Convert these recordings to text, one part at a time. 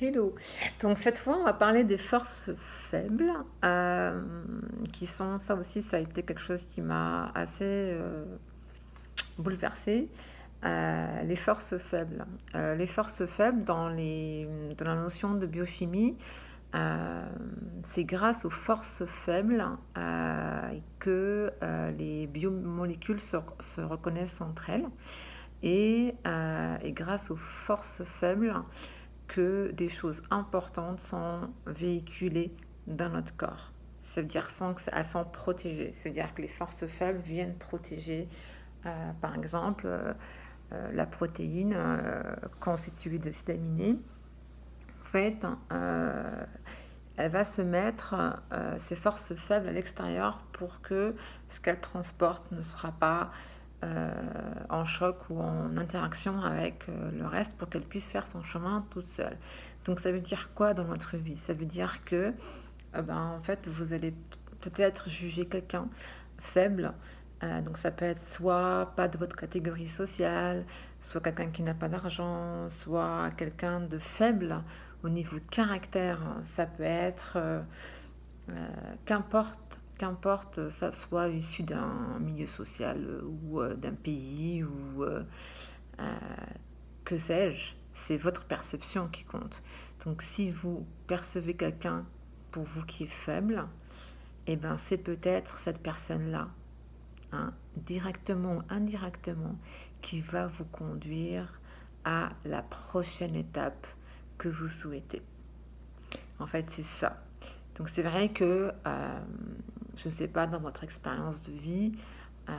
Hello. Donc cette fois, on va parler des forces faibles, qui sont, ça aussi, ça a été quelque chose qui m'a assez bouleversée. Les forces faibles. Les forces faibles dans la notion de biochimie, c'est grâce aux forces faibles que les biomolécules se reconnaissent entre elles. Et grâce aux forces faibles, que des choses importantes sont véhiculées dans notre corps. Ça veut dire qu'elles sont protégées. Ça veut dire que les forces faibles viennent protéger, par exemple, la protéine constituée d'acides aminés. En fait, elle va se mettre ses forces faibles à l'extérieur pour que ce qu'elle transporte ne sera pas en choc ou en interaction avec le reste pour qu'elle puisse faire son chemin toute seule. Donc ça veut dire quoi dans votre vie? Ça veut dire que en fait vous allez peut-être juger quelqu'un faible. Donc ça peut être soit pas de votre catégorie sociale, soit quelqu'un qui n'a pas d'argent, soit quelqu'un de faible au niveau caractère. Ça peut être qu'importe ça soit issu d'un milieu social ou d'un pays ou que sais-je, c'est votre perception qui compte. Donc si vous percevez quelqu'un pour vous qui est faible, eh ben c'est peut-être cette personne-là, hein, directement ou indirectement, qui va vous conduire à la prochaine étape que vous souhaitez. En fait, c'est ça. Donc c'est vrai que, je ne sais pas, dans votre expérience de vie, euh,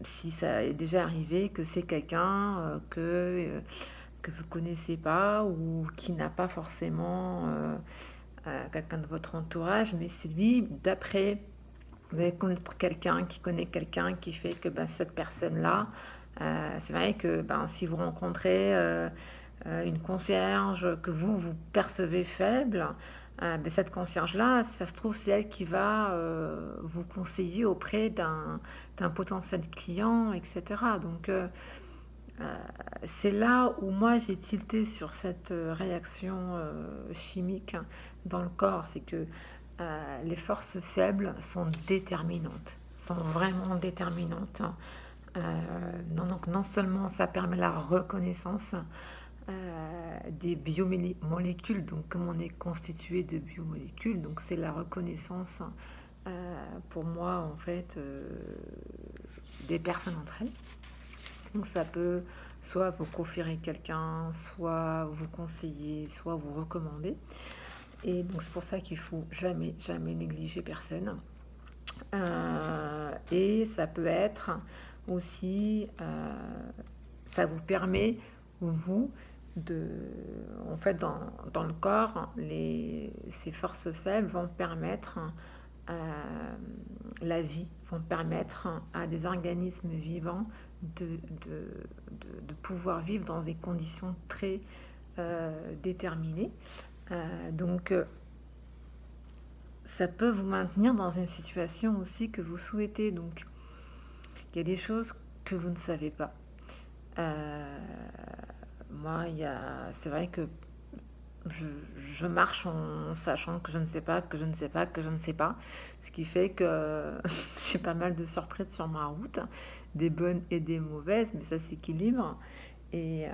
si ça est déjà arrivé que c'est quelqu'un que vous ne connaissez pas ou qui n'a pas forcément quelqu'un de votre entourage, mais c'est lui, d'après, vous allez connaître quelqu'un qui connaît quelqu'un qui fait que cette personne-là, c'est vrai que si vous rencontrez une concierge que vous percevez faible, cette concierge-là, si ça se trouve, c'est elle qui va vous conseiller auprès d'un potentiel client, etc. Donc, c'est là où moi j'ai tilté sur cette réaction chimique dans le corps. C'est que les forces faibles sont déterminantes, sont vraiment déterminantes. Donc non seulement ça permet la reconnaissance des biomolécules, donc comme on est constitué de biomolécules, donc c'est la reconnaissance pour moi en fait des personnes entre elles. Donc ça peut soit vous conférer quelqu'un, soit vous conseiller, soit vous recommander. Et donc c'est pour ça qu'il faut jamais négliger personne. Et ça peut être aussi, ça vous permet, vous, en fait, dans le corps, ces forces faibles vont permettre la vie, vont permettre à des organismes vivants de, de, de pouvoir vivre dans des conditions très déterminées. Donc, ça peut vous maintenir dans une situation aussi que vous souhaitez. Donc, il y a des choses que vous ne savez pas. Euh, Moi, c'est vrai que je marche en sachant que je ne sais pas, que je ne sais pas, que je ne sais pas. Ce qui fait que j'ai pas mal de surprises sur ma route, des bonnes et des mauvaises, mais ça s'équilibre. Et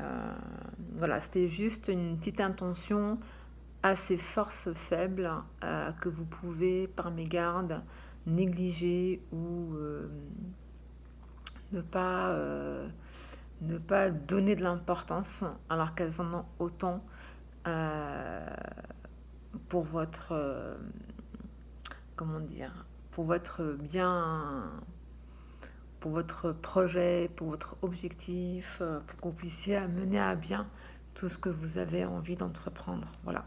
voilà, c'était juste une petite intention à ces forces faibles que vous pouvez, par mégarde, négliger ou ne pas, ne pas donner de l'importance alors qu'elles en ont autant euh, pour votre, comment dire, pour votre bien, pour votre projet, pour votre objectif, pour que vous puissiez mener à bien tout ce que vous avez envie d'entreprendre. Voilà.